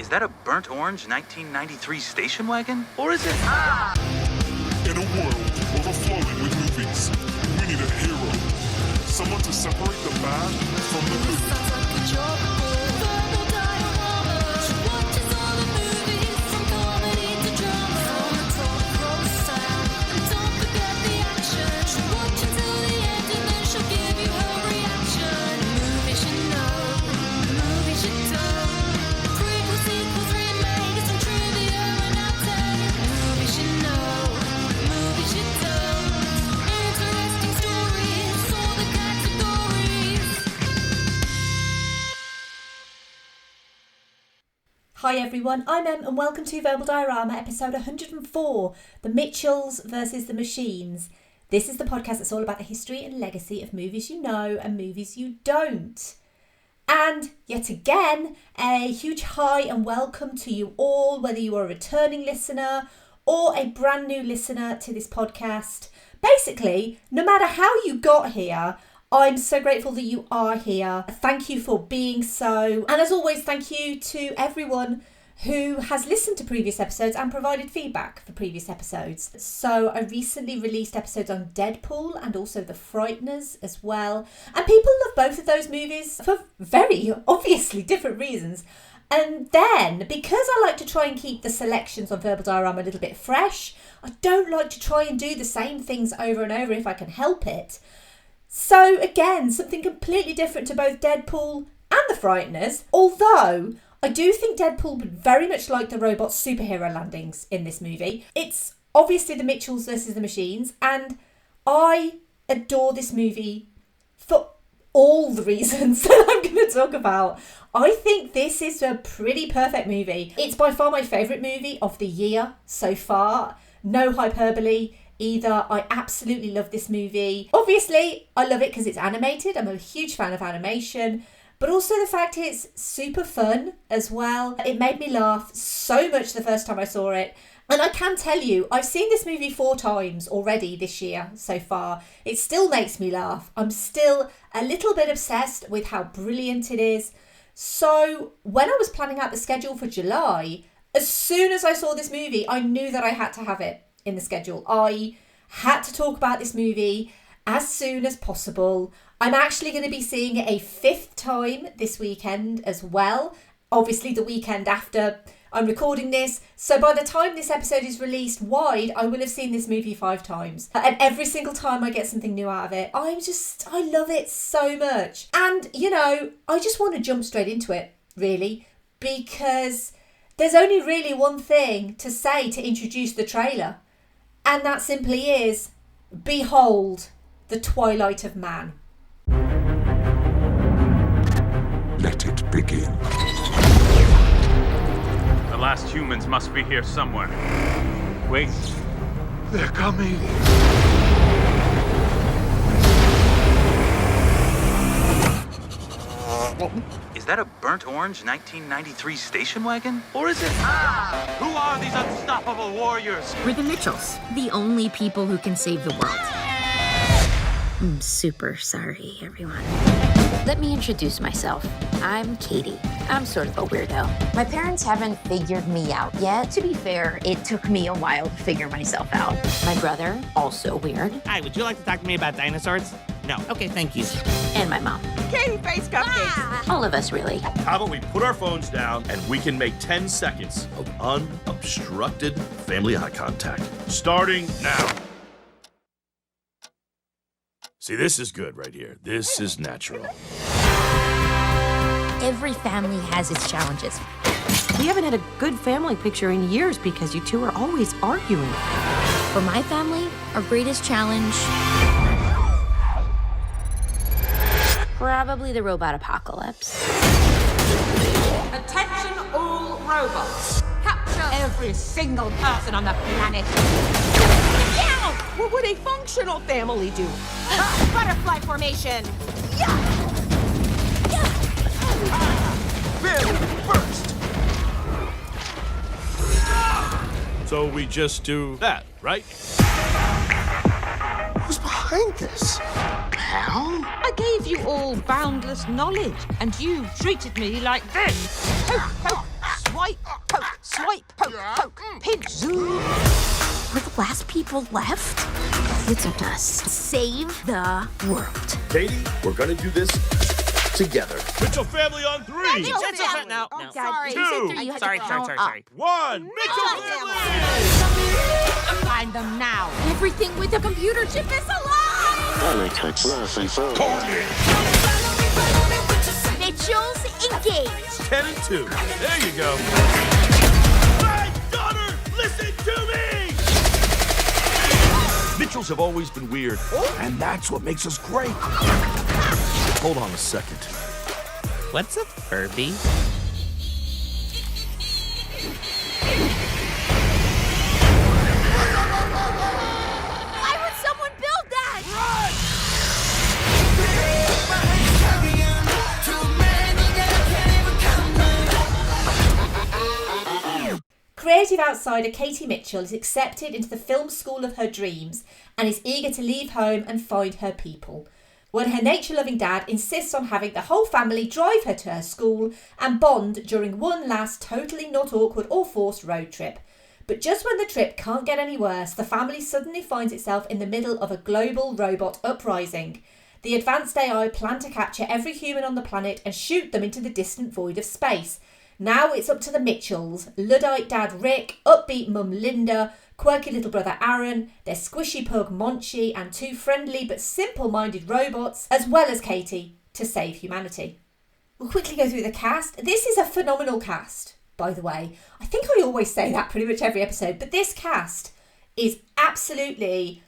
Is that a burnt orange 1993 station wagon? Or is it... In a world overflowing with movies, we need a hero. Someone to separate the bad from the good. Hi everyone, I'm Em and welcome to Verbal Diorama episode 104, The Mitchells versus the Machines. This is the podcast that's all about the history and legacy of movies you know and movies you don't. And yet again, a huge hi and welcome to you all, whether you are a returning listener or a brand new listener to this podcast. Basically, no matter how you got here, I'm so grateful that you are here. Thank you for being so. And as always, thank you to everyone who has listened to previous episodes and provided feedback for previous episodes. So I recently released episodes on Deadpool and also The Frighteners as well. And people love both of those movies for very obviously different reasons. And then, because I like to try and keep the selections on Verbal Diorama a little bit fresh, I don't like to try and do the same things over and over if I can help it. So again, something completely different to both Deadpool and The Frighteners, although I do think Deadpool would very much like the robot superhero landings in this movie. It's obviously the Mitchells versus the Machines, and I adore this movie for all the reasons that I'm going to talk about. I think this is a pretty perfect movie. It's by far my favourite movie of the year so far. No hyperbole either. I absolutely love this movie. Obviously, I love it because it's animated. I'm a huge fan of animation, but also the fact it's super fun as well. It made me laugh so much the first time I saw it. And I can tell you, I've seen this movie 4 times already this year so far. It still makes me laugh. I'm still a little bit obsessed with how brilliant it is. So when I was planning out the schedule for July, as soon as I saw this movie, I knew that I had to have it in the schedule. I had to talk about this movie as soon as possible. I'm actually going to be seeing it a 5th time this weekend as well. Obviously the weekend after I'm recording this. So by the time this episode is released wide, I will have seen this movie 5 times. And every single time I get something new out of it, I love it so much. And, you know, I just want to jump straight into it, really, because there's only really one thing to say to introduce the trailer. And that simply is, behold, the twilight of man. Let it begin. The last humans must be here somewhere. Wait. They're coming. Is that a burnt orange 1993 station wagon? Or is it... Who are these unstoppable warriors? We're the Mitchells, the only people who can save the world. I'm super sorry, everyone. Let me introduce myself. I'm Katie. I'm sort of a weirdo. My parents haven't figured me out yet. To be fair, it took me a while to figure myself out. My brother, also weird. Hi, would you like to talk to me about dinosaurs? No. Okay, thank you. And my mom. Katie face cupcakes. All of us, really. How about we put our phones down and we can make 10 seconds of unobstructed family eye contact. Starting now. See, this is good right here. This is natural. Every family has its challenges. We haven't had a good family picture in years because you two are always arguing. For my family, our greatest challenge... probably the robot apocalypse. Attention all robots. Capture every single person on the planet. Yeah! What would a functional family do? Butterfly formation. Yeah! First. So we just do that, right? Who's behind this? Pal? I gave you all boundless knowledge, and you treated me like this. Poke, poke, swipe, people left. It's a must. Save the world. Katie, we're gonna do this together. Mitchell family on 3. No. God, Sorry. you said 2. 3. You had Sorry. to count up. 1. Mitchell family! Find them now. Everything with a computer chip is alive! Mitchell's engaged. 10 and 2. There you go. My daughter, listen to me! Mitchells have always been weird, and that's what makes us great. Hold on a second. What's a Furby? Why would someone build that? Creative outsider Katie Mitchell is accepted into the film school of her dreams and is eager to leave home and find her people, when her nature-loving dad insists on having the whole family drive her to her school and bond during one last totally not awkward or forced road trip. But just when the trip can't get any worse, the family suddenly finds itself in the middle of a global robot uprising. The advanced AI plan to capture every human on the planet and shoot them into the distant void of space. Now it's up to the Mitchells, Luddite dad Rick, upbeat mum Linda, quirky little brother Aaron, their squishy pug Monchi, and 2 friendly but simple-minded robots, as well as Katie, to save humanity. We'll quickly go through the cast. This is a phenomenal cast, by the way. I think I always say that pretty much every episode, but this cast is absolutely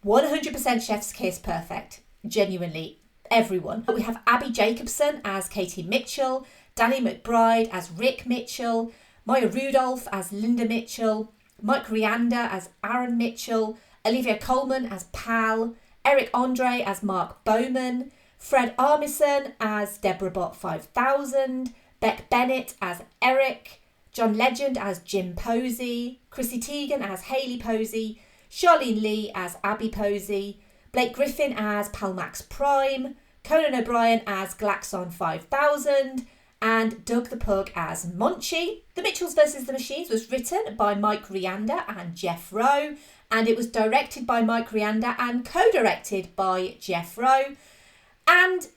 100% chef's kiss perfect. Genuinely, everyone. We have Abby Jacobson as Katie Mitchell, Danny McBride as Rick Mitchell, Maya Rudolph as Linda Mitchell, Mike Rianda as Aaron Mitchell, Olivia Colman as Pal, Eric Andre as Mark Bowman, Fred Armisen as Deborah Bot 5000, Beck Bennett as Eric, John Legend as Jim Posey, Chrissy Teigen as Hayley Posey, Charlene Lee as Abby Posey, Blake Griffin as Palmax Prime, Conan O'Brien as Glaxon 5000, and Doug the Pug as Monchi. The Mitchells vs. the Machines was written by Mike Rianda and Jeff Rowe, and it was directed by Mike Rianda and co-directed by Jeff Rowe. And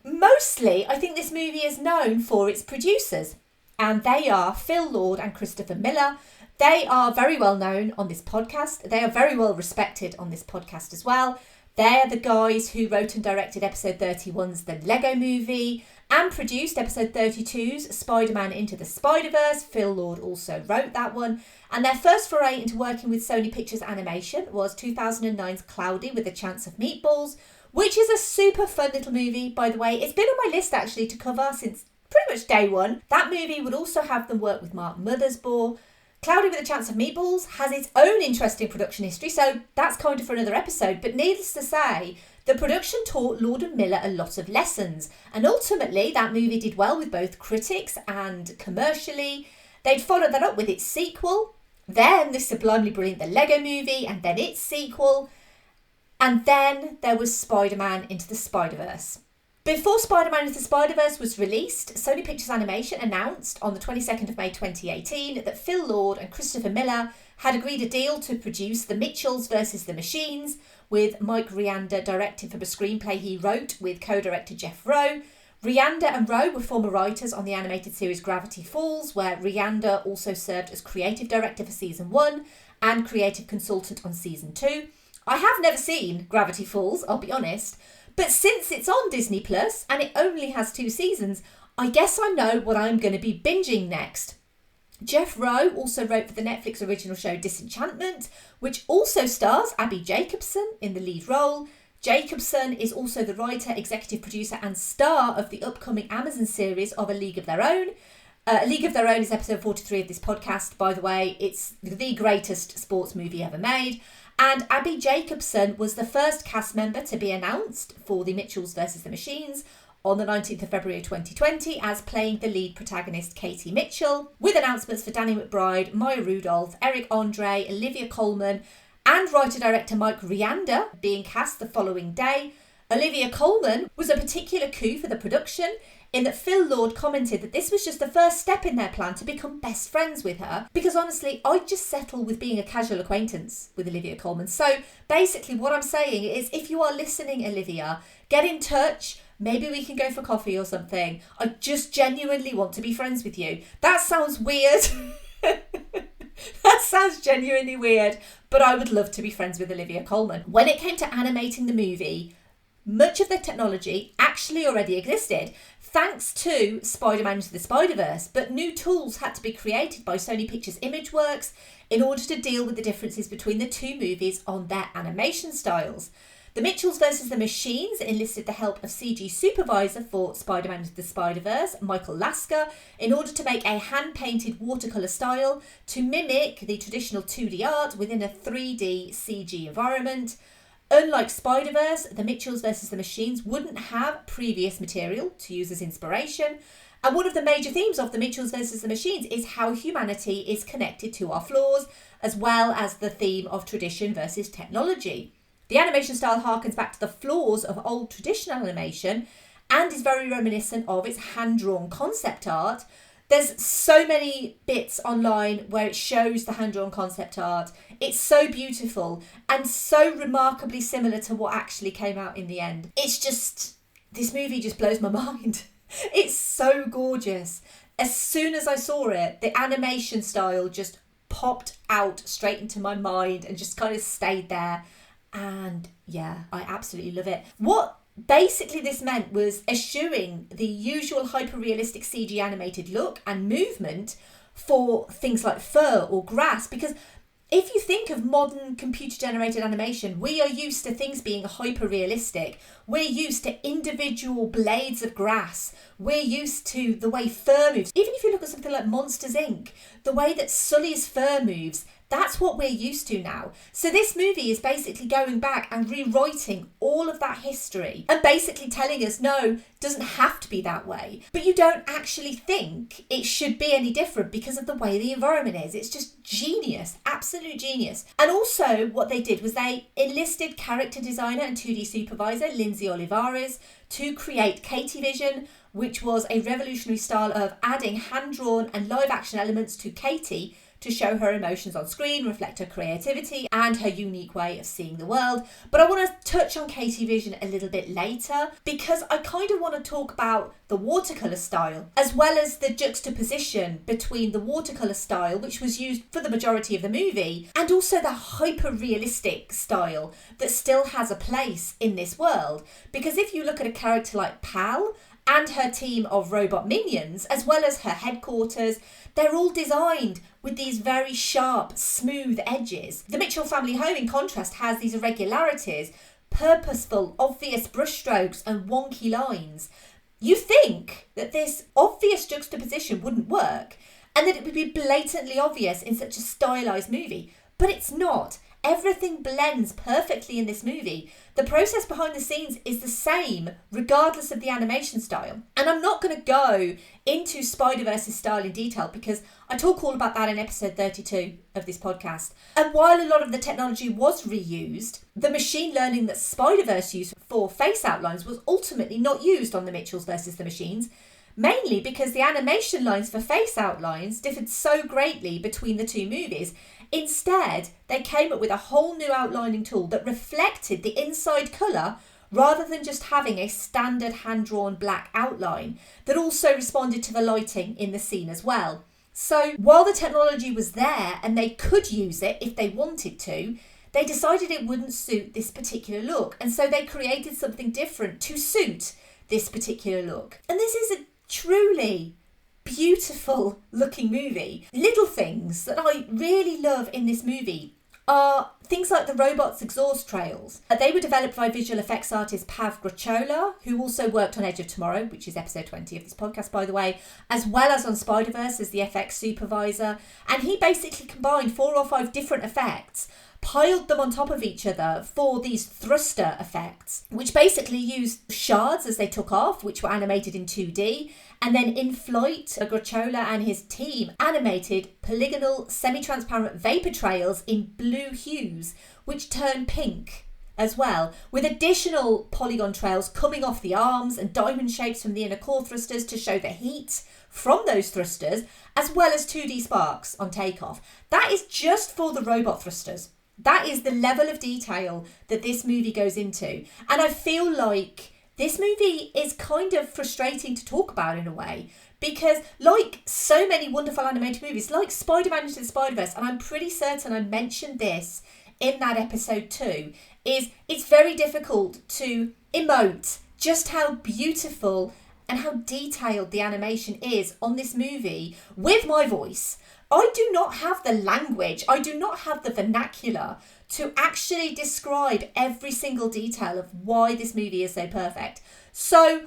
mostly, I think this movie is known for its producers, and they are Phil Lord and Christopher Miller. They are very well known on this podcast. They are very well respected on this podcast as well. They're the guys who wrote and directed episode 31's The Lego Movie and produced episode 32's Spider-Man Into the Spider-Verse. Phil Lord also wrote that one. And their first foray into working with Sony Pictures Animation was 2009's Cloudy with a Chance of Meatballs, which is a super fun little movie, by the way. It's been on my list actually to cover since pretty much day one. That movie would also have them work with Mark Mothersbaugh. Cloudy with a Chance of Meatballs has its own interesting production history, so that's kind of for another episode. But needless to say, the production taught Lord and Miller a lot of lessons, and ultimately that movie did well with both critics and commercially. They'd followed that up with its sequel, then the sublimely brilliant The Lego Movie, and then its sequel, and then there was Spider-Man Into the Spider-Verse. Before Spider-Man Into the Spider-Verse was released, Sony Pictures Animation announced on the 22nd of May 2018 that Phil Lord and Christopher Miller had agreed a deal to produce The Mitchells vs. the Machines, with Mike Rianda directing from a screenplay he wrote with co-director Jeff Rowe. Rianda and Rowe were former writers on the animated series Gravity Falls, where Rianda also served as creative director for season 1 and creative consultant on season 2. I have never seen Gravity Falls, I'll be honest, but since it's on Disney Plus and it only has 2 seasons, I guess I know what I'm going to be binging next. Jeff Rowe also wrote for the Netflix original show Disenchantment, which also stars Abby Jacobson in the lead role. Jacobson is also the writer, executive producer and star of the upcoming Amazon series of A League of Their Own. A League of Their Own is episode 43 of this podcast, by the way. It's the greatest sports movie ever made. And Abby Jacobson was the first cast member to be announced for The Mitchells vs. the Machines on the 19th of February 2020 as playing the lead protagonist Katie Mitchell, with announcements for Danny McBride, Maya Rudolph, Eric Andre, Olivia Colman, and writer-director Mike Rianda being cast the following day. Olivia Colman was a particular coup for the production, in that Phil Lord commented that this was just the first step in their plan to become best friends with her, because honestly, I'd just settle with being a casual acquaintance with Olivia Colman. So basically what I'm saying is, if you are listening, Olivia, get in touch. Maybe we can go for coffee or something. I just genuinely want to be friends with you. That sounds weird. That sounds genuinely weird, but I would love to be friends with Olivia Colman. When it came to animating the movie, much of the technology actually already existed, thanks to Spider-Man Into the Spider-Verse, but new tools had to be created by Sony Pictures Imageworks in order to deal with the differences between the two movies on their animation styles. The Mitchells vs. the Machines enlisted the help of CG supervisor for Spider-Man Into the Spider-Verse, Michael Lasker, in order to make a hand-painted watercolour style to mimic the traditional 2D art within a 3D CG environment. Unlike Spider-Verse, the Mitchells vs. the Machines wouldn't have previous material to use as inspiration, and one of the major themes of the Mitchells vs. the Machines is how humanity is connected to our flaws, as well as the theme of tradition versus technology. The animation style harkens back to the flaws of old traditional animation and is very reminiscent of its hand-drawn concept art. There's so many bits online where it shows the hand-drawn concept art. It's so beautiful and so remarkably similar to what actually came out in the end. It's just, this movie just blows my mind. It's so gorgeous. As soon as I saw it, the animation style just popped out straight into my mind and just kind of stayed there. And yeah, I absolutely love it. What basically this meant was eschewing the usual hyper-realistic CG animated look and movement for things like fur or grass, because if you think of modern computer-generated animation, we are used to things being hyper-realistic. We're used to individual blades of grass. We're used to the way fur moves. Even if you look at something like Monsters, Inc., the way that Sully's fur moves, that's what we're used to now. So this movie is basically going back and rewriting all of that history and basically telling us, no, it doesn't have to be that way. But you don't actually think it should be any different because of the way the environment is. It's just genius, absolute genius. And also what they did was they enlisted character designer and 2D supervisor Lindsay Olivares to create Katie Vision, which was a revolutionary style of adding hand-drawn and live-action elements to Katie to show her emotions on screen, reflect her creativity and her unique way of seeing the world. But I want to touch on Katie Vision a little bit later, because I kind of want to talk about the watercolour style, as well as the juxtaposition between the watercolour style, which was used for the majority of the movie, and also the hyper-realistic style that still has a place in this world. Because if you look at a character like Pal and her team of robot minions, as well as her headquarters, they're all designed with these very sharp, smooth edges. The Mitchell family home, in contrast, has these irregularities, purposeful, obvious brushstrokes and wonky lines. You think that this obvious juxtaposition wouldn't work and that it would be blatantly obvious in such a stylised movie, but it's not. Everything blends perfectly in this movie. The process behind the scenes is the same, regardless of the animation style. And I'm not going to go into Spider-Verse's style in detail because I talk all about that in episode 32 of this podcast. And while a lot of the technology was reused, the machine learning that Spider-Verse used for face outlines was ultimately not used on the Mitchells versus the Machines, mainly because the animation lines for face outlines differed so greatly between the two movies. Instead, they came up with a whole new outlining tool that reflected the inside colour rather than just having a standard hand-drawn black outline that also responded to the lighting in the scene as well. So while the technology was there and they could use it if they wanted to, they decided it wouldn't suit this particular look, and so they created something different to suit this particular look. And this is a truly beautiful looking movie. Little things that I really love in this movie are things like the robots' exhaust trails. They were developed by visual effects artist Pav Grochola, who also worked on Edge of Tomorrow, which is episode 20 of this podcast, by the way, as well as on Spider-Verse as the FX supervisor. And he basically combined 4 or 5 different effects, piled them on top of each other for these thruster effects, which basically used shards as they took off, which were animated in 2D, and then in flight, Grochola and his team animated polygonal, semi-transparent vapor trails in blue hues, which turn pink as well, with additional polygon trails coming off the arms and diamond shapes from the inner core thrusters to show the heat from those thrusters, as well as 2D sparks on takeoff. That is just for the robot thrusters. That is the level of detail that this movie goes into. And I feel like this movie is kind of frustrating to talk about in a way, because like so many wonderful animated movies, like Spider-Man Into the Spider-Verse, and I'm pretty certain I mentioned this in that episode too, is it's very difficult to emote just how beautiful and how detailed the animation is on this movie with my voice. I do not have the language, I do not have the vernacular to actually describe every single detail of why this movie is so perfect. So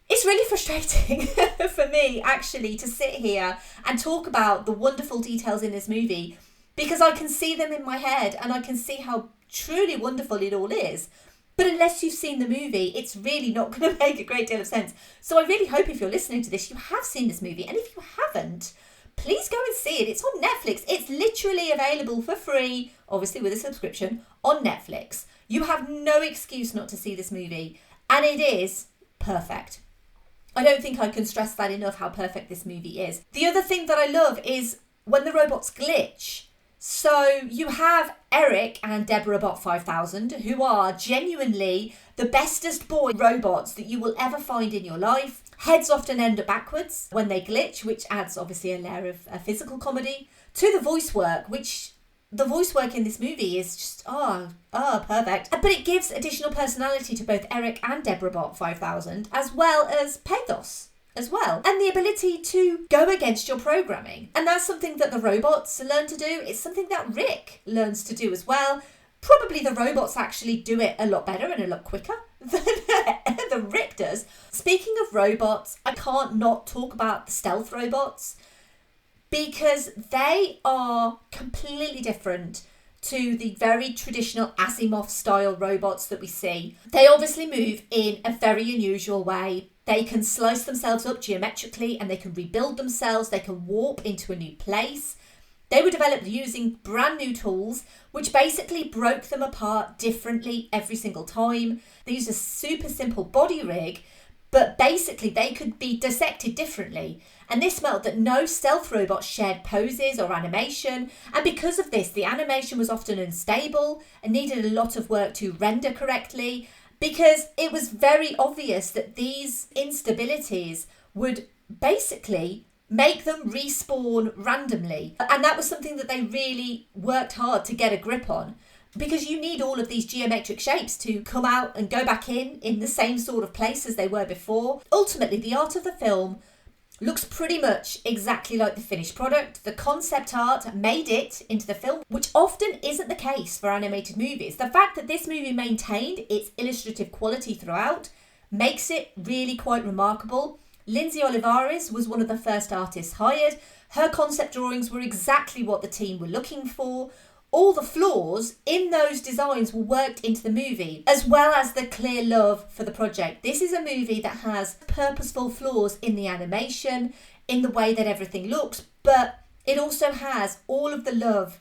it's really frustrating for me actually to sit here and talk about the wonderful details in this movie, because I can see them in my head and I can see how truly wonderful it all is. But unless you've seen the movie, it's really not going to make a great deal of sense. So I really hope if you're listening to this, you have seen this movie. And if you haven't, please go and see it. It's on Netflix. It's literally available for free, obviously with a subscription, on Netflix. You have no excuse not to see this movie. And it is perfect. I don't think I can stress that enough, how perfect this movie is. The other thing that I love is when the robots glitch. So you have Eric and Deborah Bot 5000, who are genuinely the bestest boy robots that you will ever find in your life. Heads often end up backwards when they glitch, which adds obviously a layer of physical comedy to the voice work, which the voice work in this movie is just, perfect. But it gives additional personality to both Eric and Deborah Bot 5000, as well as Pathos as well, and the ability to go against your programming. And that's something that the robots learn to do. It's something that Rick learns to do as well. Probably the robots actually do it a lot better and a lot quicker than Rick does. Speaking of robots, I can't not talk about the stealth robots, because they are completely different to the very traditional Asimov style robots that we see. They obviously move in a very unusual way. They can slice themselves up geometrically and they can rebuild themselves. They can warp into a new place. They were developed using brand new tools, which basically broke them apart differently every single time. They used a super simple body rig, but basically they could be dissected differently. And this meant that no stealth robots shared poses or animation. And because of this, the animation was often unstable and needed a lot of work to render correctly, because it was very obvious that these instabilities would basically make them respawn randomly. And that was something that they really worked hard to get a grip on, because you need all of these geometric shapes to come out and go back in the same sort of place as they were before. Ultimately, the art of the film looks pretty much exactly like the finished product. The concept art made it into the film, which often isn't the case for animated movies. The fact that this movie maintained its illustrative quality throughout makes it really quite remarkable. Lindsay Olivares was one of the first artists hired. Her concept drawings were exactly what the team were looking for. All the flaws in those designs were worked into the movie, as well as the clear love for the project. This is a movie that has purposeful flaws in the animation, in the way that everything looks, but it also has all of the love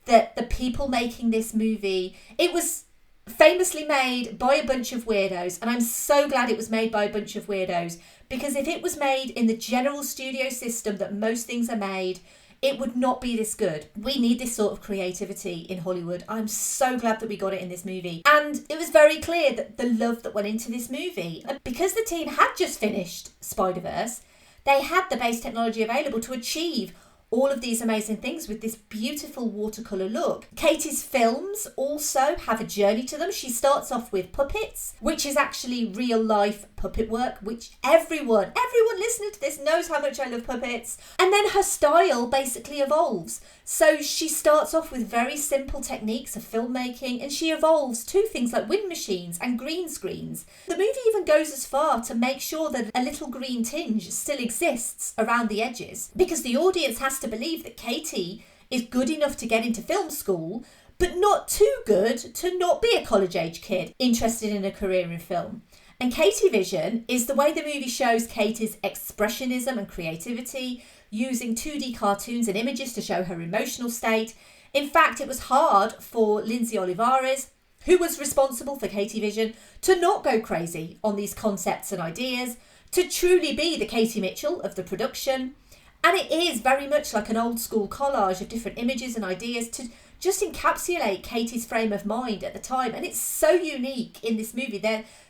that the people making this movie, it was famously made by a bunch of weirdos, and I'm so glad it was made by a bunch of weirdos, because if it was made in the general studio system that most things are made, it would not be this good. We need this sort of creativity in Hollywood. I'm so glad that we got it in this movie. And it was very clear that the love that went into this movie, because the team had just finished Spider-Verse, they had the base technology available to achieve all of these amazing things with this beautiful watercolour look. Katie's films also have a journey to them. She starts off with puppets, which is actually real life puppet work, which everyone listening to this knows how much I love puppets. And then her style basically evolves. So she starts off with very simple techniques of filmmaking, and she evolves to things like wind machines and green screens. The movie even goes as far to make sure that a little green tinge still exists around the edges, because the audience has to believe that Katie is good enough to get into film school, but not too good to not be a college-age kid interested in a career in film. And Katie Vision is the way the movie shows Katie's expressionism and creativity, using 2D cartoons and images to show her emotional state. In fact, it was hard for Lindsay Olivares who was responsible for Katie Vision to not go crazy on these concepts and ideas, to truly be the Katie Mitchell of the production. And it is very much like an old school collage of different images and ideas to just encapsulate Katie's frame of mind at the time. And it's so unique in this movie.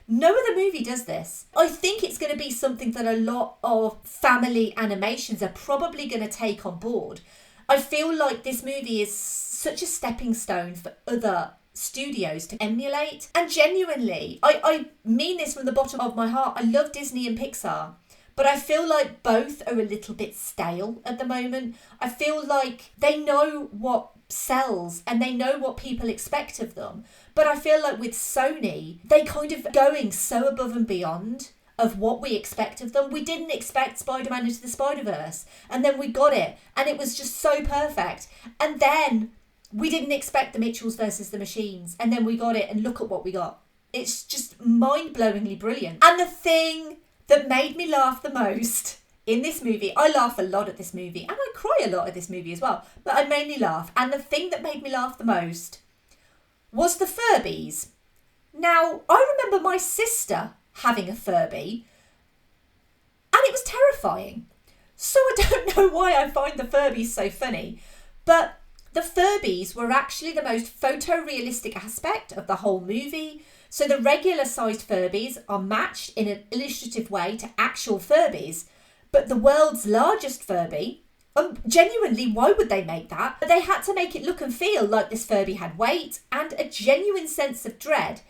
No other movie does this. I think it's going to be something that a lot of family animations are probably going to take on board. I feel like this movie is such a stepping stone for other studios to emulate. And genuinely, I mean this from the bottom of my heart, I love Disney and Pixar, but I feel like both are a little bit stale at the moment. I feel like they know what sells and they know what people expect of them. But I feel like with Sony, they kind of going so above and beyond of what we expect of them. We didn't expect Spider-Man Into the Spider-Verse, and then we got it, and it was just so perfect. And then we didn't expect the Mitchells versus the Machines, and then we got it, and look at what we got. It's just mind-blowingly brilliant. And the thing that made me laugh the most in this movie, I laugh a lot at this movie, and I cry a lot at this movie as well, but I mainly laugh. And the thing that made me laugh the most was the Furbies. Now, I remember my sister having a Furby, and it was terrifying. So I don't know why I find the Furbies so funny, but the Furbies were actually the most photorealistic aspect of the whole movie. So the regular sized Furbies are matched in an illustrative way to actual Furbies, but the world's largest Furby, genuinely, why would they make that? But they had to make it look and feel like this Furby had weight and a genuine sense of dread.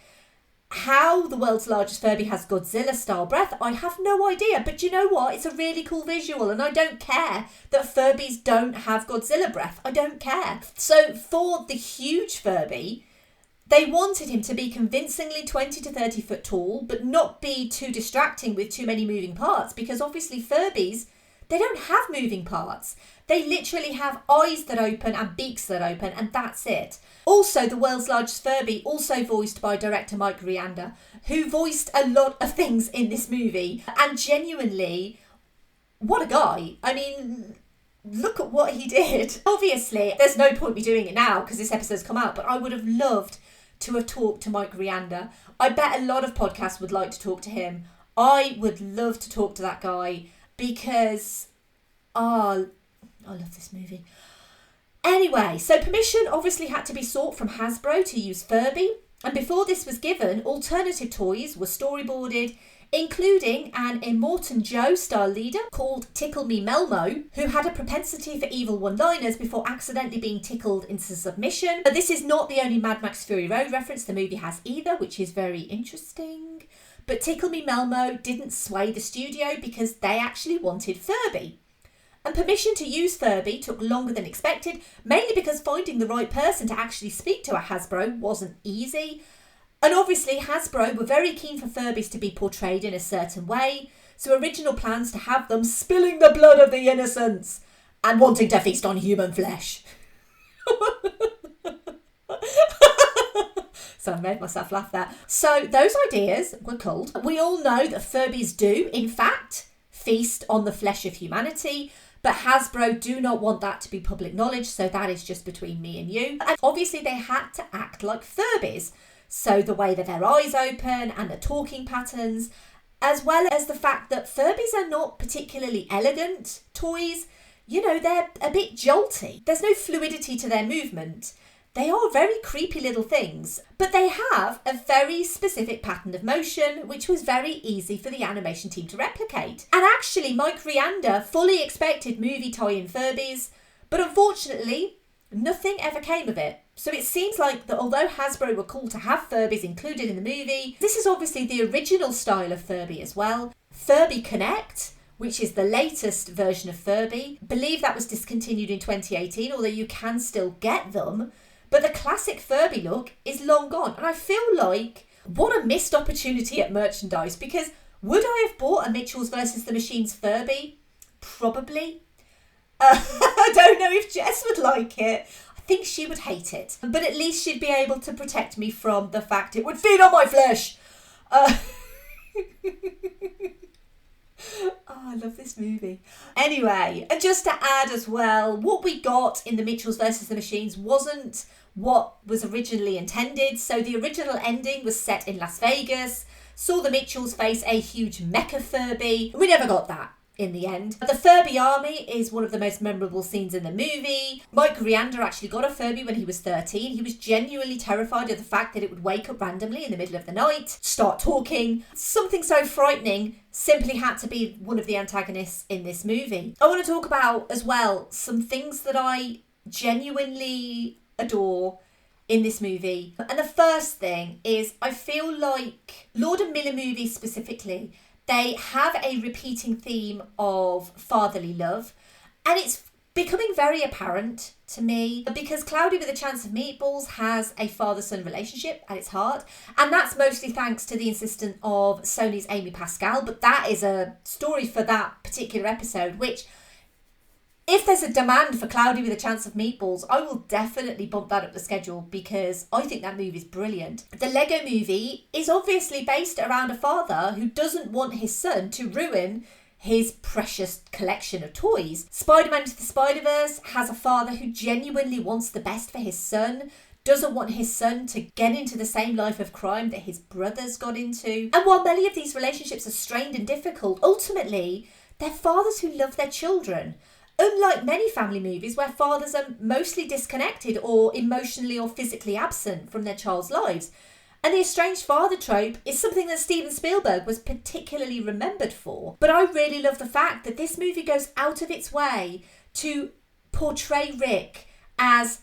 How the world's largest Furby has Godzilla-style breath, I have no idea. But you know what? It's a really cool visual, and I don't care that Furbies don't have Godzilla breath. I don't care. So for the huge Furby, they wanted him to be convincingly 20 to 30 foot tall, but not be too distracting with too many moving parts, because obviously Furbies, they don't have moving parts. They literally have eyes that open and beaks that open, and that's it. Also, the world's largest Furby, also voiced by director Mike Rianda, who voiced a lot of things in this movie. And genuinely, what a guy. I mean, look at what he did. Obviously, there's no point me doing it now because this episode's come out, but I would have loved to have talked to Mike Rianda. I bet a lot of podcasts would like to talk to him. I would love to talk to that guy because, I love this movie. Anyway, so permission obviously had to be sought from Hasbro to use Furby, and before this was given, alternative toys were storyboarded, including an Immortan Joe style leader called Tickle Me Melmo, who had a propensity for evil one-liners before accidentally being tickled into submission. This is not the only Mad Max Fury Road reference the movie has either, which is very interesting. But Tickle Me Melmo didn't sway the studio because they actually wanted Furby. And permission to use Furby took longer than expected, mainly because finding the right person to actually speak to at Hasbro wasn't easy. And obviously Hasbro were very keen for Furbies to be portrayed in a certain way, so original plans to have them spilling the blood of the innocents and wanting to feast on human flesh. So I made myself laugh there. So those ideas were culled. We all know that Furbies do, in fact, feast on the flesh of humanity, but Hasbro do not want that to be public knowledge, so that is just between me and you. And obviously they had to act like Furbies, so the way that their eyes open and the talking patterns, as well as the fact that Furbies are not particularly elegant toys. You know, they're a bit jolty. There's no fluidity to their movement. They are very creepy little things, but they have a very specific pattern of motion, which was very easy for the animation team to replicate. And actually, Mike Rianda fully expected movie tie-in Furbies, but unfortunately, nothing ever came of it. So it seems like that although Hasbro were cool to have Furbies included in the movie, this is obviously the original style of Furby as well. Furby Connect, which is the latest version of Furby, I believe that was discontinued in 2018, although you can still get them. But the classic Furby look is long gone. And I feel like, what a missed opportunity at merchandise, because would I have bought a Mitchells versus the Machines Furby? Probably. I don't know if Jess would like it. I think she would hate it. But at least she'd be able to protect me from the fact it would feed on my flesh. Oh, I love this movie. Anyway, and just to add as well, what we got in The Mitchells versus the Machines wasn't what was originally intended. So the original ending was set in Las Vegas, saw the Mitchells face a huge mecha Furby. We never got that in the end. The Furby army is one of the most memorable scenes in the movie. Mike Rianda actually got a Furby when he was 13. He was genuinely terrified of the fact that it would wake up randomly in the middle of the night, start talking. Something so frightening simply had to be one of the antagonists in this movie. I want to talk about as well some things that I genuinely adore in this movie. And the first thing is, I feel like Lord and Miller movies specifically, they have a repeating theme of fatherly love, and it's becoming very apparent to me because Cloudy with a Chance of Meatballs has a father-son relationship at its heart, and that's mostly thanks to the insistence of Sony's Amy Pascal, but that is a story for that particular episode, which, if there's a demand for Cloudy with a Chance of Meatballs, I will definitely bump that up the schedule because I think that movie is brilliant. The Lego movie is obviously based around a father who doesn't want his son to ruin his precious collection of toys. Spider-Man Into the Spider-Verse has a father who genuinely wants the best for his son, doesn't want his son to get into the same life of crime that his brothers got into. And while many of these relationships are strained and difficult, ultimately, they're fathers who love their children. Unlike many family movies where fathers are mostly disconnected or emotionally or physically absent from their child's lives. And the estranged father trope is something that Steven Spielberg was particularly remembered for. But I really love the fact that this movie goes out of its way to portray Rick as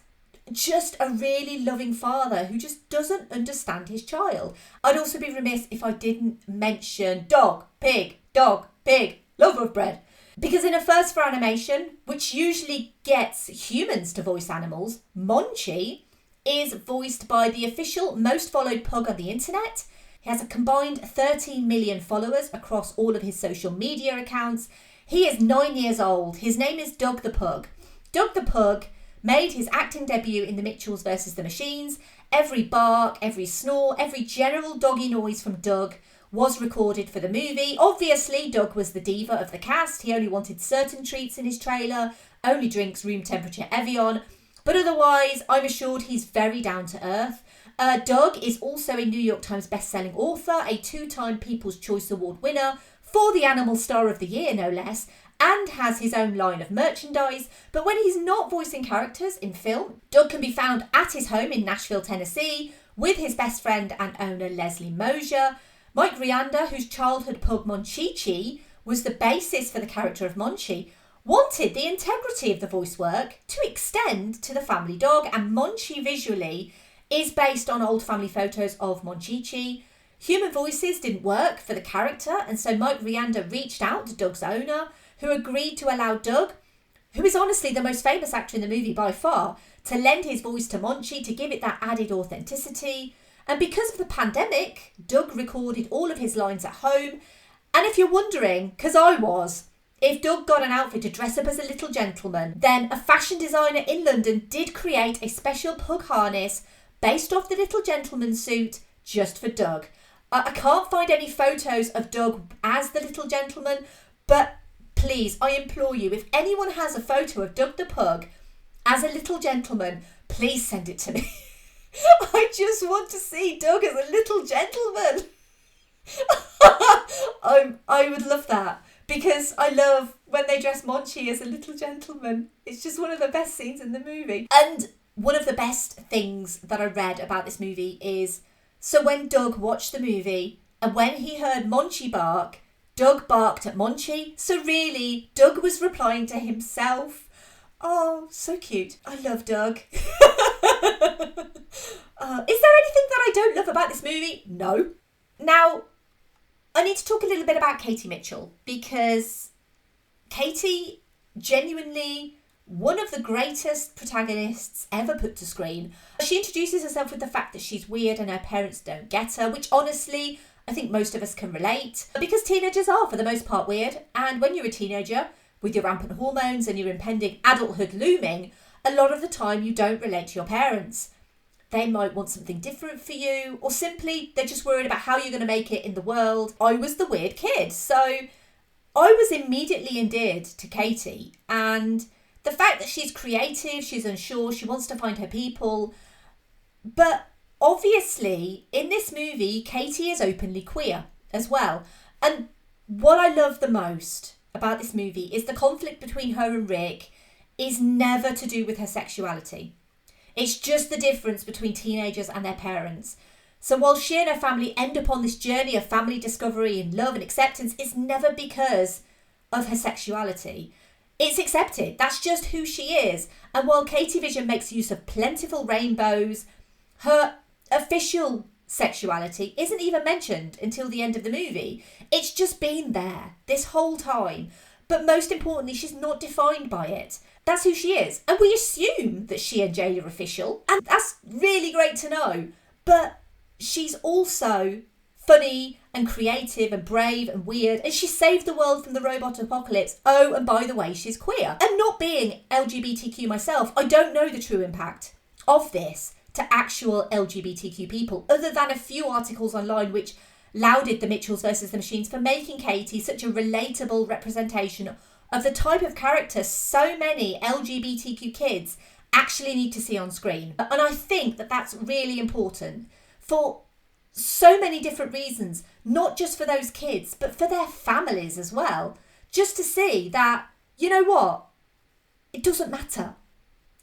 just a really loving father who just doesn't understand his child. I'd also be remiss if I didn't mention dog, pig, love of bread. Because in a first for animation, which usually gets humans to voice animals, Monchi is voiced by the official most followed pug on the internet. He has a combined 13 million followers across all of his social media accounts. He is 9 years old. His name is Doug the Pug. Doug the Pug made his acting debut in The Mitchells versus the Machines. Every bark, every snore, every general doggy noise from Doug was recorded for the movie. Obviously, Doug was the diva of the cast. He only wanted certain treats in his trailer, only drinks room temperature Evian, but otherwise, I'm assured he's very down to earth. Doug is also a New York Times bestselling author, a 2-time People's Choice Award winner for the Animal Star of the Year, no less, and has his own line of merchandise. But when he's not voicing characters in film, Doug can be found at his home in Nashville, Tennessee, with his best friend and owner Leslie Mosier. Mike Rianda, whose childhood pug Monchichi was the basis for the character of Monchi, wanted the integrity of the voice work to extend to the family dog, and Monchi visually is based on old family photos of Monchichi. Human voices didn't work for the character, and so Mike Rianda reached out to Doug's owner, who agreed to allow Doug, who is honestly the most famous actor in the movie by far, to lend his voice to Monchi to give it that added authenticity. And because of the pandemic, Doug recorded all of his lines at home. And if you're wondering, because I was, if Doug got an outfit to dress up as a little gentleman, then a fashion designer in London did create a special pug harness based off the little gentleman suit just for Doug. I can't find any photos of Doug as the little gentleman, but please, I implore you, if anyone has a photo of Doug the Pug as a little gentleman, please send it to me. I just want to see Doug as a little gentleman. I would love that because I love when they dress Monchi as a little gentleman. It's just one of the best scenes in the movie. And one of the best things that I read about this movie is, so when Doug watched the movie and when he heard Monchi bark, Doug barked at Monchi. So really, Doug was replying to himself. Oh, so cute. I love Doug. Is there anything that I don't love about this movie? No. Now, I need to talk a little bit about Katie Mitchell because Katie, genuinely one of the greatest protagonists ever put to screen. She introduces herself with the fact that she's weird and her parents don't get her, which honestly, I think most of us can relate because teenagers are for the most part weird. And when you're a teenager, with your rampant hormones and your impending adulthood looming, a lot of the time you don't relate to your parents. They might want something different for you, or simply they're just worried about how you're going to make it in the world. I was the weird kid, so I was immediately endeared to Katie, and the fact that she's creative, she's unsure, she wants to find her people. But obviously, in this movie, Katie is openly queer as well. And what I love the most about this movie is the conflict between her and Rick is never to do with her sexuality. It's just the difference between teenagers and their parents. So while she and her family end up on this journey of family discovery and love and acceptance, it's never because of her sexuality. It's accepted. That's just who she is. And while Katie Vision makes use of plentiful rainbows, her official sexuality isn't even mentioned until the end of the movie. It's just been there this whole time. But most importantly, she's not defined by it. That's who she is. And we assume that she and Jade are official. And that's really great to know. But she's also funny and creative and brave and weird. And she saved the world from the robot apocalypse. Oh, and by the way, she's queer. And not being LGBTQ myself, I don't know the true impact of this to actual LGBTQ people, other than a few articles online which lauded the Mitchells versus the Machines for making Katie such a relatable representation of the type of character so many LGBTQ kids actually need to see on screen. And I think that that's really important for so many different reasons, not just for those kids, but for their families as well. Just to see that, you know what, it doesn't matter.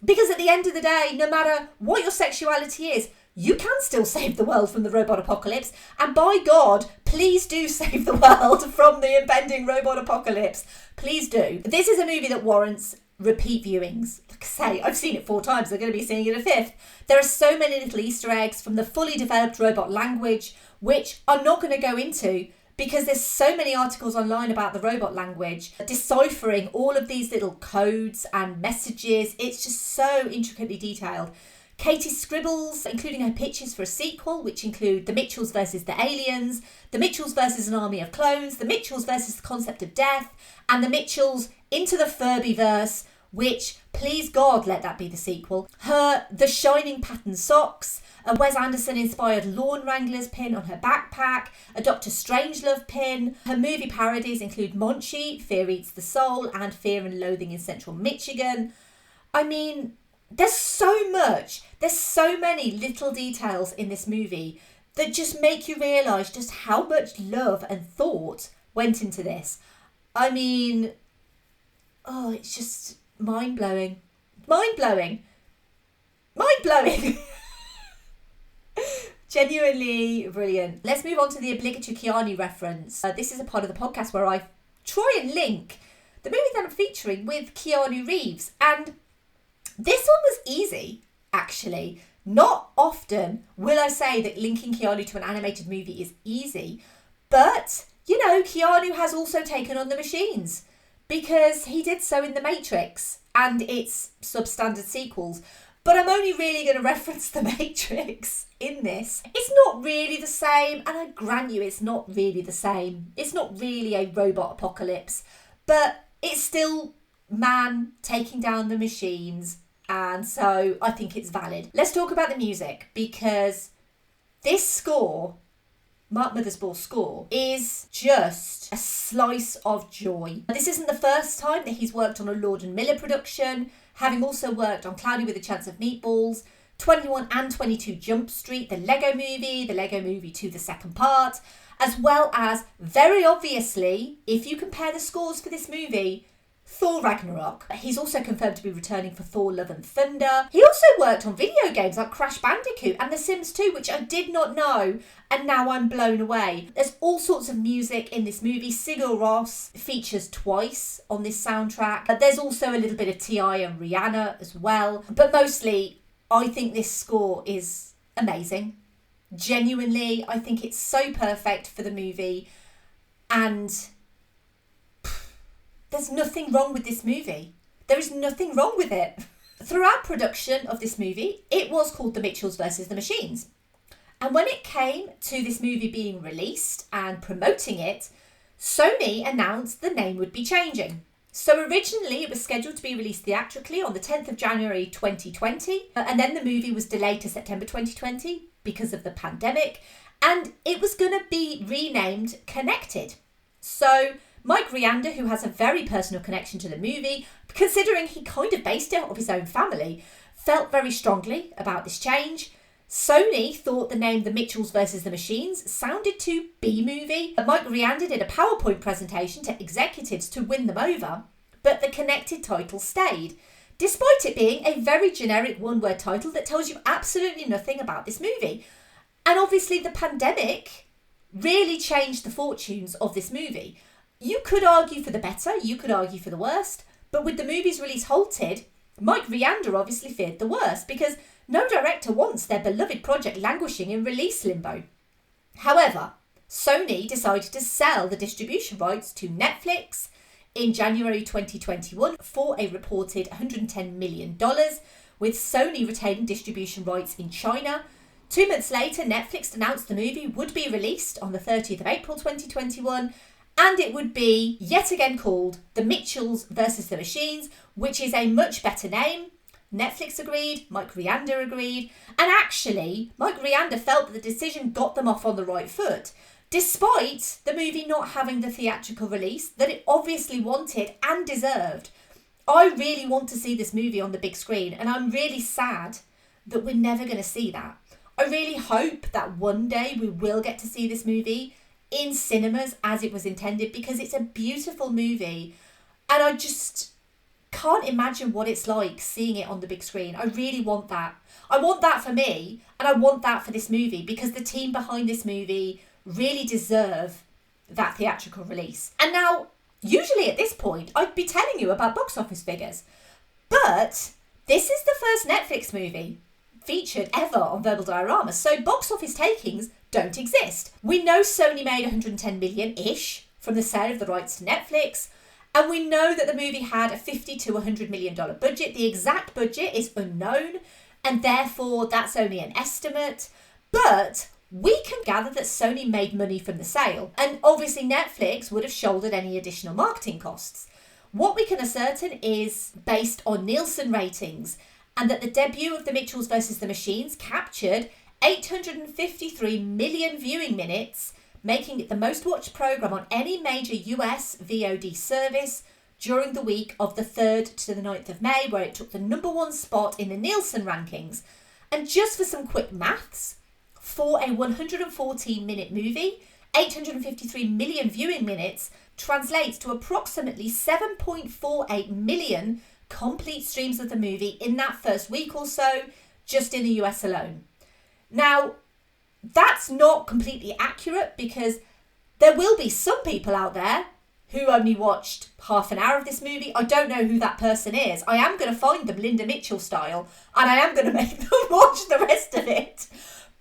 Because at the end of the day, no matter what your sexuality is, you can still save the world from the robot apocalypse. And by God, please do save the world from the impending robot apocalypse. Please do. This is a movie that warrants repeat viewings. Like I say, I've seen it 4 times. I'm going to be seeing it a 5th. There are so many little Easter eggs from the fully developed robot language, which I'm not going to go into because there's so many articles online about the robot language, deciphering all of these little codes and messages. It's just so intricately detailed. Katie's scribbles, including her pitches for a sequel, which include The Mitchells versus the Aliens, The Mitchells versus an Army of Clones, The Mitchells versus the Concept of Death, and The Mitchells into the Furbyverse, which, please God, let that be the sequel. Her The Shining Pattern socks, a Wes Anderson-inspired Lawn Wranglers pin on her backpack, a Dr. Strangelove pin. Her movie parodies include Monchi, Fear Eats the Soul, and Fear and Loathing in Central Michigan. I mean, there's so much. There's so many little details in this movie that just make you realise just how much love and thought went into this. I mean, oh, it's just mind-blowing. Mind-blowing. Mind-blowing. Genuinely brilliant. Let's move on to the obligatory Keanu reference. This is a part of the podcast where I try and link the movie that I'm featuring with Keanu Reeves. And this one was easy, actually. Not often will I say that linking Keanu to an animated movie is easy. But, you know, Keanu has also taken on the machines because he did so in The Matrix and its substandard sequels. But I'm only really going to reference The Matrix in this. It's not really the same, and I grant you it's not really the same. It's not really a robot apocalypse, but it's still man taking down the machines, and so I think it's valid. Let's talk about the music, because this score, Mark Mothersbaugh's score, is just a slice of joy. This isn't the first time that he's worked on a Lord and Miller production, having also worked on Cloudy with a Chance of Meatballs, 21 and 22 Jump Street, the Lego Movie 2, the second part, as well as, very obviously, if you compare the scores for this movie, Thor Ragnarok. He's also confirmed to be returning for Thor Love and Thunder. He also worked on video games like Crash Bandicoot and The Sims 2, which I did not know, and now I'm blown away. There's all sorts of music in this movie. Sigur Rós features twice on this soundtrack. There's also a little bit of T.I. and Rihanna as well. But mostly, I think this score is amazing. Genuinely, I think it's so perfect for the movie. And there's nothing wrong with this movie. There is nothing wrong with it. Throughout production of this movie, it was called The Mitchells versus the Machines. And when it came to this movie being released and promoting it, Sony announced the name would be changing. So originally it was scheduled to be released theatrically on the 10th of January 2020, and then the movie was delayed to September 2020 because of the pandemic, and it was going to be renamed Connected. So Mike Rianda, who has a very personal connection to the movie, considering he kind of based it off his own family, felt very strongly about this change. Sony thought the name The Mitchells vs. the Machines sounded too B-movie. Mike Rianda did a PowerPoint presentation to executives to win them over, but the connected title stayed, despite it being a very generic one-word title that tells you absolutely nothing about this movie. And obviously the pandemic really changed the fortunes of this movie. You could argue for the better, you could argue for the worst, but with the movie's release halted, Mike Rianda obviously feared the worst, because no director wants their beloved project languishing in release limbo. However, Sony decided to sell the distribution rights to Netflix in January 2021 for a reported $110 million, with Sony retaining distribution rights in China. 2 months later, Netflix announced the movie would be released on the 30th of April 2021, and it would be yet again called The Mitchells vs. the Machines, which is a much better name. Netflix agreed, Mike Rianda agreed, and actually, Mike Rianda felt that the decision got them off on the right foot, despite the movie not having the theatrical release that it obviously wanted and deserved. I really want to see this movie on the big screen, and I'm really sad that we're never going to see that. I really hope that one day we will get to see this movie in cinemas as it was intended, because it's a beautiful movie and I just can't imagine what it's like seeing it on the big screen. I really want that. I want that for me, and I want that for this movie, because the team behind this movie really deserve that theatrical release. And now, usually at this point, I'd be telling you about box office figures, but this is the first Netflix movie featured ever on Verbal Diorama, so box office takings don't exist. We know Sony made 110 million-ish from the sale of the rights to Netflix, and we know that the movie had a $50 to $100 million budget. The exact budget is unknown, and therefore that's only an estimate, but we can gather that Sony made money from the sale, and obviously Netflix would have shouldered any additional marketing costs. What we can ascertain is based on Nielsen ratings, and that the debut of The Mitchells vs. the Machines captured 853 million viewing minutes, making it the most watched programme on any major US VOD service during the week of the 3rd to the 9th of May, where it took the #1 spot in the Nielsen rankings. And just for some quick maths, for a 114-minute movie, 853 million viewing minutes translates to approximately 7.48 million complete streams of the movie in that first week or so, just in the US alone. Now, that's not completely accurate, because there will be some people out there who only watched half an hour of this movie. I don't know who that person is. I am going to find them Linda Mitchell style, and I am going to make them watch the rest of it.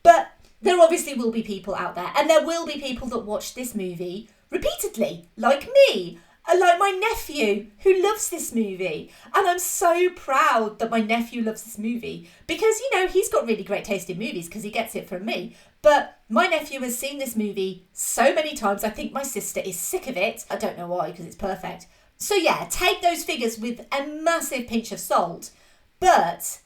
But there obviously will be people out there, and there will be people that watch this movie repeatedly, like me, and like my nephew, who loves this movie. And I'm so proud that my nephew loves this movie, because, you know, he's got really great taste in movies because he gets it from me. But my nephew has seen this movie so many times, I think my sister is sick of it. I don't know why, because it's perfect. So yeah, take those figures with a massive pinch of salt. But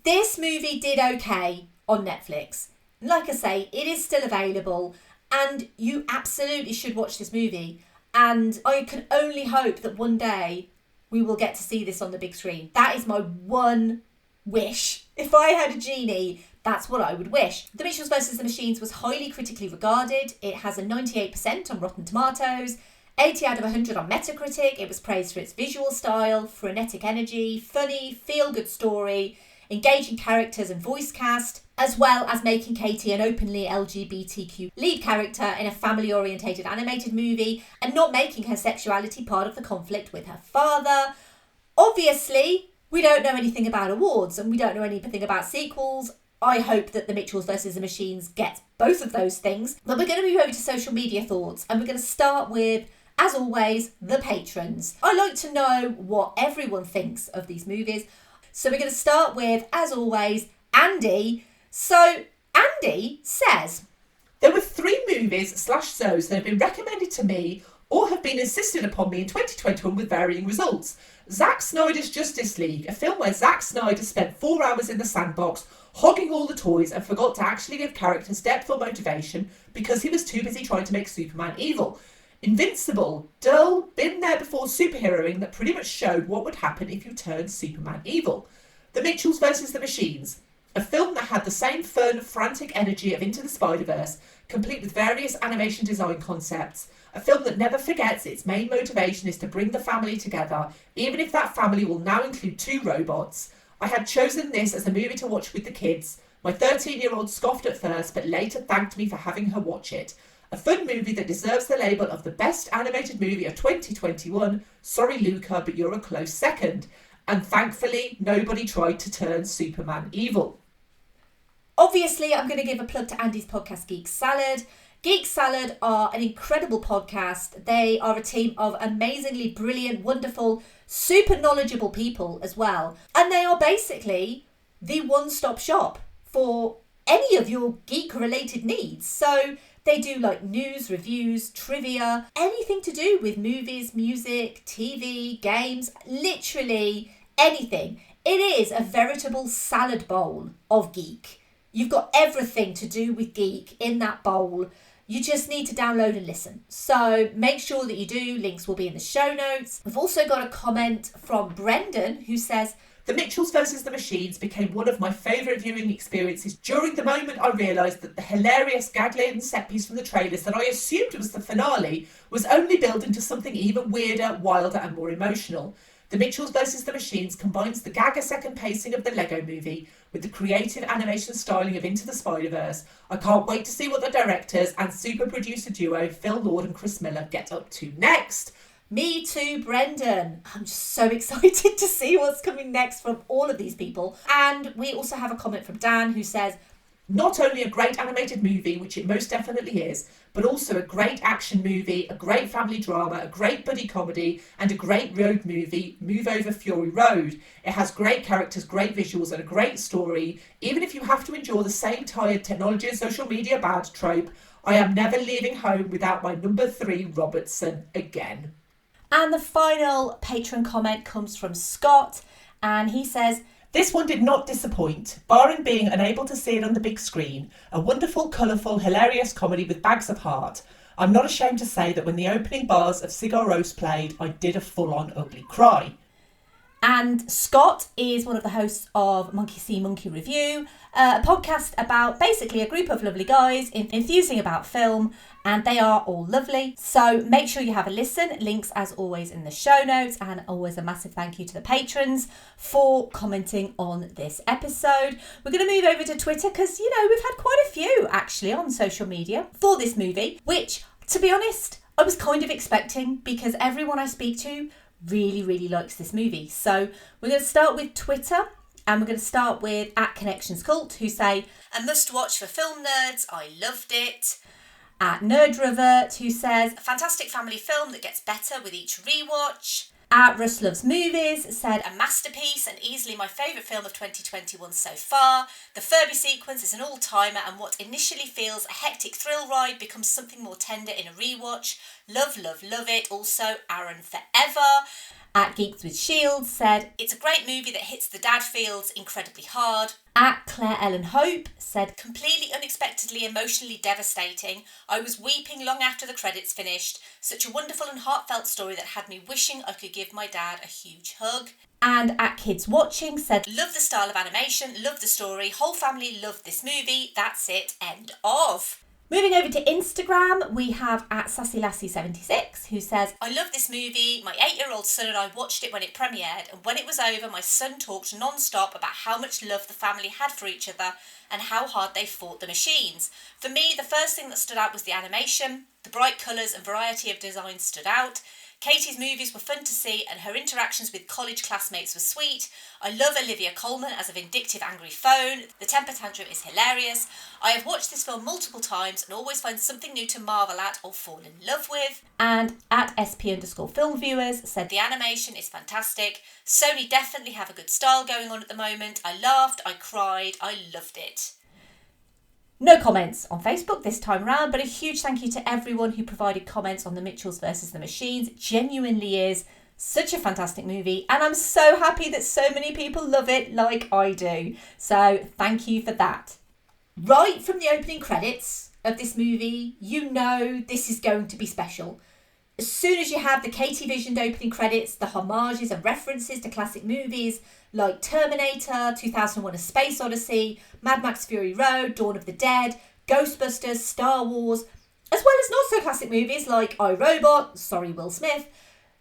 this movie did okay on Netflix. Like I say, it is still available, and you absolutely should watch this movie. And I can only hope that one day we will get to see this on the big screen. That is my one wish. If I had a genie, that's what I would wish. The Mitchells vs. the Machines was highly critically regarded. It has a 98% on Rotten Tomatoes, 80 out of 100 on Metacritic. It was praised for its visual style, frenetic energy, funny, feel-good story, engaging characters and voice cast, as well as making Katie an openly LGBTQ lead character in a family-orientated animated movie, and not making her sexuality part of the conflict with her father. Obviously, we don't know anything about awards, and we don't know anything about sequels. I hope that The Mitchells vs. the Machines gets both of those things. But we're going to move over to social media thoughts, and we're going to start with, as always, the patrons. I like to know what everyone thinks of these movies. So we're going to start with, as always, Andy. So Andy says, there were 3 movies/shows that have been recommended to me or have been insisted upon me in 2021 with varying results. Zack Snyder's Justice League, a film where Zack Snyder spent 4 hours in the sandbox hogging all the toys and forgot to actually give characters depth or motivation because he was too busy trying to make Superman evil. Invincible, dull, been there before superheroing that pretty much showed what would happen if you turned Superman evil. The Mitchells vs. the Machines, a film that had the same fun, frantic energy of Into the Spider-Verse, complete with various animation design concepts. A film that never forgets its main motivation is to bring the family together, even if that family will now include 2 robots. I had chosen this as a movie to watch with the kids. My 13-year-old scoffed at first, but later thanked me for having her watch it. A fun movie that deserves the label of the best animated movie of 2021. Sorry, Luca, but you're a close second. And thankfully, nobody tried to turn Superman evil. Obviously, I'm going to give a plug to Andy's podcast, Geek Salad. Geek Salad are an incredible podcast. They are a team of amazingly brilliant, wonderful, super knowledgeable people as well. And they are basically the one-stop shop for any of your geek-related needs. So they do like news, reviews, trivia, anything to do with movies, music, TV, games, literally anything. It is a veritable salad bowl of geek. You've got everything to do with geek in that bowl. You just need to download and listen. So make sure that you do. Links will be in the show notes. We've also got a comment from Brendan who says, The Mitchells vs. the Machines became one of my favourite viewing experiences during the moment I realised that the hilarious gag-laden set piece from the trailers that I assumed was the finale was only built into something even weirder, wilder and more emotional. The Mitchells vs. the Machines combines the gag-a-second pacing of the Lego movie with the creative animation styling of Into the Spider-Verse. I can't wait to see what the directors and super producer duo Phil Lord and Chris Miller get up to next. Me too, Brendan. I'm just so excited to see what's coming next from all of these people. And we also have a comment from Dan who says, not only a great animated movie, which it most definitely is, but also a great action movie, a great family drama, a great buddy comedy, and a great road movie, Move Over Fury Road. It has great characters, great visuals, and a great story. Even if you have to endure the same tired technology and social media bad trope, I am never leaving home without my number 3 Robertson again. And the final patron comment comes from Scott, and he says, this one did not disappoint, barring being unable to see it on the big screen. A wonderful, colourful, hilarious comedy with bags of heart. I'm not ashamed to say that when the opening bars of Cigar Roast played, I did a full-on ugly cry. And Scott is one of the hosts of Monkey See, Monkey Review, a podcast about basically a group of lovely guys enthusing about film, and they are all lovely. So make sure you have a listen. Links, as always, in the show notes, and always a massive thank you to the patrons for commenting on this episode. We're going to move over to Twitter because, you know, we've had quite a few actually on social media for this movie, which, to be honest, I was kind of expecting because everyone I speak to really likes this movie. So we're going to start with Twitter, and we're going to start with @ConnectionsCult, who say, a must watch for film nerds, I loved it. At NerdRevert, who says, a fantastic family film that gets better with each rewatch. At Russ Loves Movies said, a masterpiece and easily my favourite film of 2021 so far. The Furby sequence is an all-timer, and what initially feels a hectic thrill ride becomes something more tender in a rewatch. Love it. Also, Aaron Forever. At Geeks with Shields said, it's a great movie that hits the dad feels incredibly hard. At Claire Ellen Hope said, completely unexpectedly emotionally devastating. I was weeping long after the credits finished. Such a wonderful and heartfelt story that had me wishing I could give my dad a huge hug. And at Kids Watching said, love the style of animation, love the story, whole family loved this movie, that's it, end of. Moving over to Instagram, we have at SassyLassie76, who says, I love this movie. My 8-year-old son and I watched it when it premiered, and when it was over, my son talked non-stop about how much love the family had for each other and how hard they fought the machines. For me, the first thing that stood out was the animation. The bright colours and variety of designs stood out. Katie's movies were fun to see, and her interactions with college classmates were sweet. I love Olivia Colman as a vindictive, angry phone. The temper tantrum is hilarious. I have watched this film multiple times and always find something new to marvel at or fall in love with. And at SP_film viewers said, the animation is fantastic. Sony definitely have a good style going on at the moment. I laughed, I cried, I loved it. No comments on Facebook this time round, but a huge thank you to everyone who provided comments on The Mitchells vs. the Machines. It genuinely is such a fantastic movie, and I'm so happy that so many people love it like I do. So thank you for that. Right from the opening credits of this movie, you know this is going to be special. As soon as you have the Katie visioned opening credits, the homages and references to classic movies like Terminator, 2001 A Space Odyssey, Mad Max Fury Road, Dawn of the Dead, Ghostbusters, Star Wars, as well as not so classic movies like I, Robot, sorry Will Smith,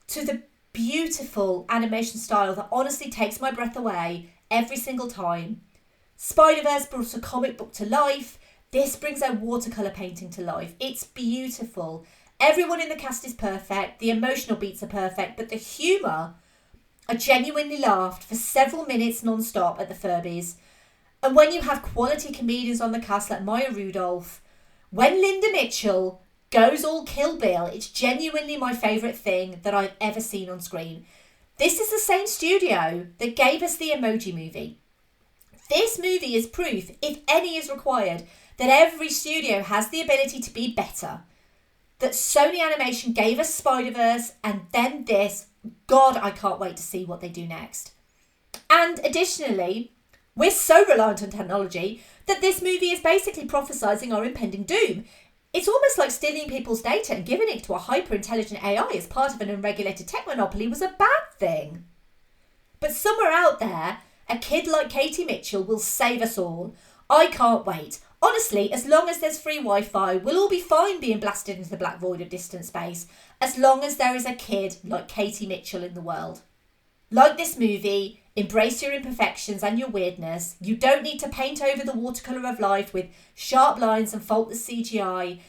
to the beautiful animation style that honestly takes my breath away every single time. Spider-Verse brought a comic book to life. This brings a watercolour painting to life. It's beautiful. Everyone in the cast is perfect. The emotional beats are perfect, but the humour, I genuinely laughed for several minutes non-stop at the Furbies. And when you have quality comedians on the cast like Maya Rudolph, when Linda Mitchell goes all Kill Bill, it's genuinely my favourite thing that I've ever seen on screen. This is the same studio that gave us the Emoji Movie. This movie is proof, if any is required, that every studio has the ability to be better. That Sony Animation gave us Spider-Verse and then this. God, I can't wait to see what they do next. And additionally, we're so reliant on technology that this movie is basically prophesying our impending doom. It's almost like stealing people's data and giving it to a hyper-intelligent AI as part of an unregulated tech monopoly was a bad thing. But somewhere out there, a kid like Katie Mitchell will save us all. I can't wait. Honestly, as long as there's free Wi-Fi, we'll all be fine being blasted into the black void of distant space, as long as there is a kid like Katie Mitchell in the world. Like this movie, embrace your imperfections and your weirdness. You don't need to paint over the watercolour of life with sharp lines and faultless CGI.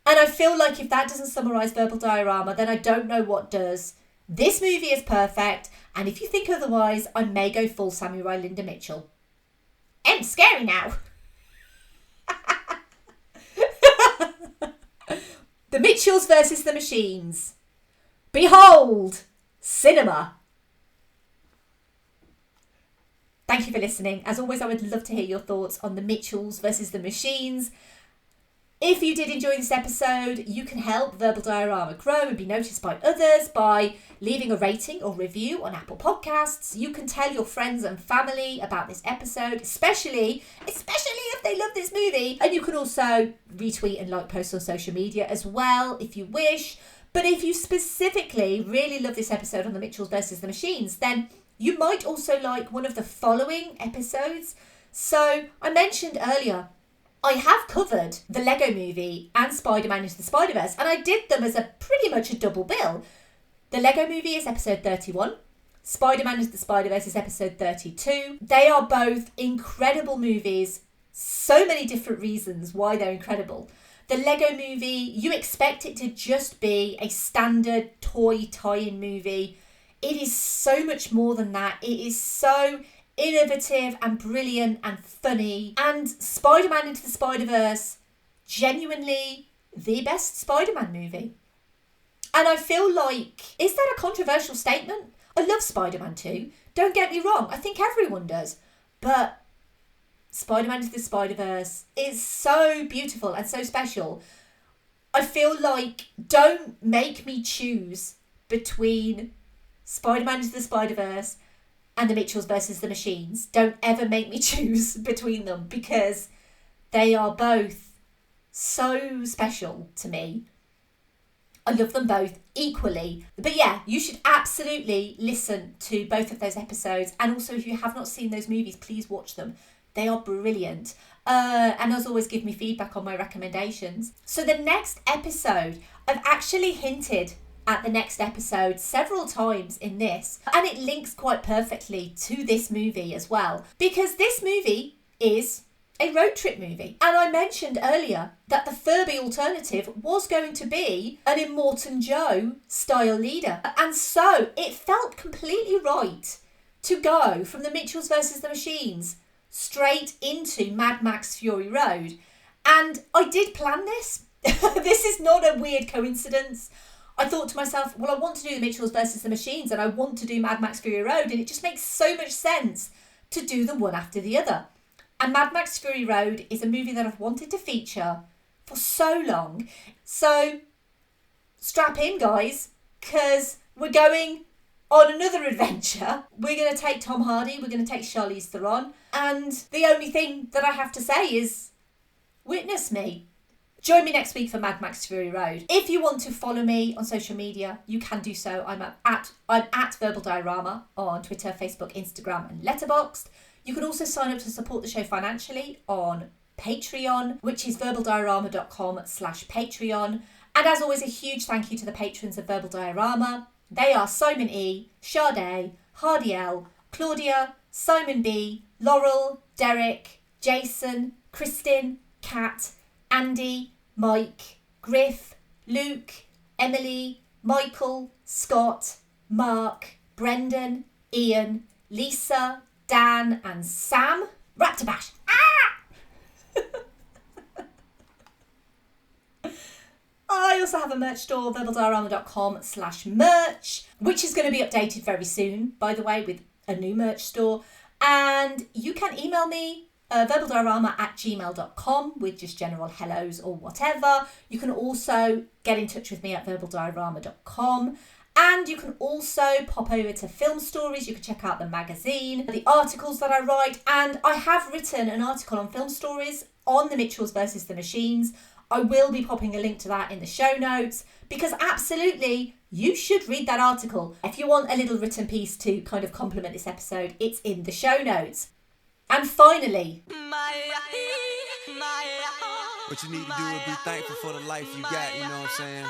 And I feel like if that doesn't summarise Verbal Diorama, then I don't know what does. This movie is perfect, and if you think otherwise, I may go full Samurai Linda Mitchell. Scary now. The Mitchells versus the Machines. Behold, cinema. Thank you for listening. As always, I would love to hear your thoughts on the Mitchells versus the Machines. If you did enjoy this episode, you can help Verbal Diorama grow and be noticed by others by leaving a rating or review on Apple Podcasts. You can tell your friends and family about this episode, especially if they love this movie. And you can also retweet and like posts on social media as well if you wish. But if you specifically really love this episode on the Mitchells versus the Machines, then you might also like one of the following episodes. So I mentioned earlier, I have covered the Lego Movie and Spider-Man Into the Spider-Verse, and I did them as a pretty much a double bill. The Lego Movie is episode 31. Spider-Man Into the Spider-Verse is episode 32. They are both incredible movies. So many different reasons why they're incredible. The Lego Movie, you expect it to just be a standard toy tie-in movie. It is so much more than that. It is so innovative and brilliant and funny. And Spider-Man Into the Spider-Verse, genuinely the best Spider-Man movie. And I feel like, is that a controversial statement? I love Spider-Man 2. Don't get me wrong, I think everyone does. But Spider-Man Into the Spider-Verse is so beautiful and so special. I feel like, don't make me choose between Spider-Man Into the Spider-Verse and the Mitchells versus the Machines. Don't ever make me choose between them, because they are both so special to me. I love them both equally. But yeah, you should absolutely listen to both of those episodes. And also, if you have not seen those movies, please watch them. They are brilliant. And as always, give me feedback on my recommendations. So the next episode, I've actually hinted at the next episode several times in this, and it links quite perfectly to this movie as well, because this movie is a road trip movie. And I mentioned earlier that the Furby alternative was going to be an Immortan Joe style leader, and so it felt completely right to go from the Mitchells versus the Machines straight into Mad Max Fury Road. And I did plan this. This is not a weird coincidence. I thought to myself, well, I want to do the Mitchells versus the Machines and I want to do Mad Max Fury Road, and it just makes so much sense to do them one after the other. And Mad Max Fury Road is a movie that I've wanted to feature for so long. So strap in, guys, because we're going on another adventure. We're going to take Tom Hardy, we're going to take Charlize Theron, and the only thing that I have to say is witness me. Join me next week for Mad Max Fury Road. If you want to follow me on social media, you can do so. I'm at Verbal Diorama on Twitter, Facebook, Instagram and Letterboxd. You can also sign up to support the show financially on Patreon, which is verbaldiorama.com/Patreon. And as always, a huge thank you to the patrons of Verbal Diorama. They are Simon E, Sade, Hardy L, Claudia, Simon B, Laurel, Derek, Jason, Kristin, Kat, Andy, Mike, Griff, Luke, Emily, Michael, Scott, Mark, Brendan, Ian, Lisa, Dan and Sam. Raptorbash. I also have a merch store, verbaldiorama.com/merch, which is going to be updated very soon, by the way, with a new merch store. And you can email me, verbaldiorama@gmail.com with just general hellos or whatever. You can also get in touch with me at verbaldiorama.com. And you can also pop over to Film Stories. You can check out the magazine, the articles that I write. And I have written an article on Film Stories on the Mitchells versus the Machines. I will be popping a link to that in the show notes because absolutely you should read that article. If you want a little written piece to kind of complement this episode, it's in the show notes. And finally, what you need to do is be thankful for the life you got, you know what I'm saying?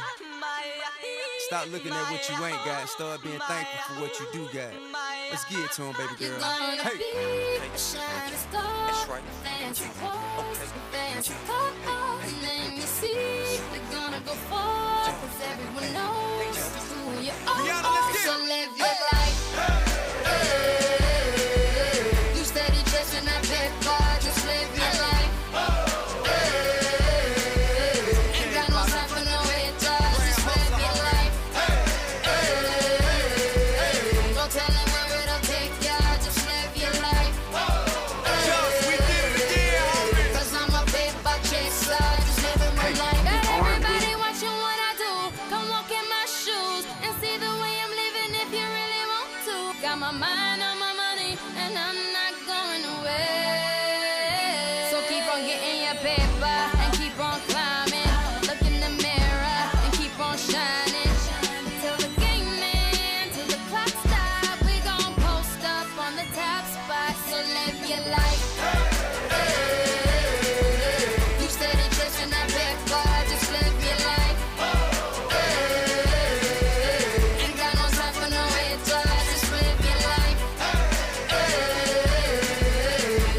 Stop looking at what you ain't got and start being thankful for what you do got. Let's get it to him, baby girl. Hey! That's right. Let me see. We're gonna go far, 'cause everyone knows who you are. So live your life. You steady chasing that paper, just live your life. Ain't got no time for no haters, just live your life. No telling where it'll take ya, just live your life. 'Cause I'm a paper chaser, just living my life. Everybody watching what I do, come walk in my shoes and see the way I'm living if you really want to. Got my mind on my money and I'm not going away. So keep on getting your paper and keep on climbing. Look in the mirror and keep on shining. Till the game ends, till the clock stops, we gon' post up on the top spot. So live your life. You steady chasing that paper, just live your life. Ain't got no time for no haters, just live your life.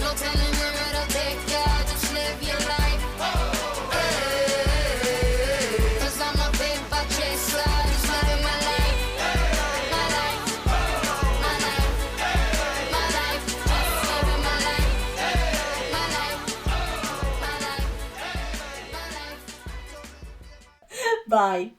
No telling where it'll take ya, just live your life. 'Cause I'm a paper chaser, just living my life. My life, my life, my life, just living my life. My life, my life, my life. bye.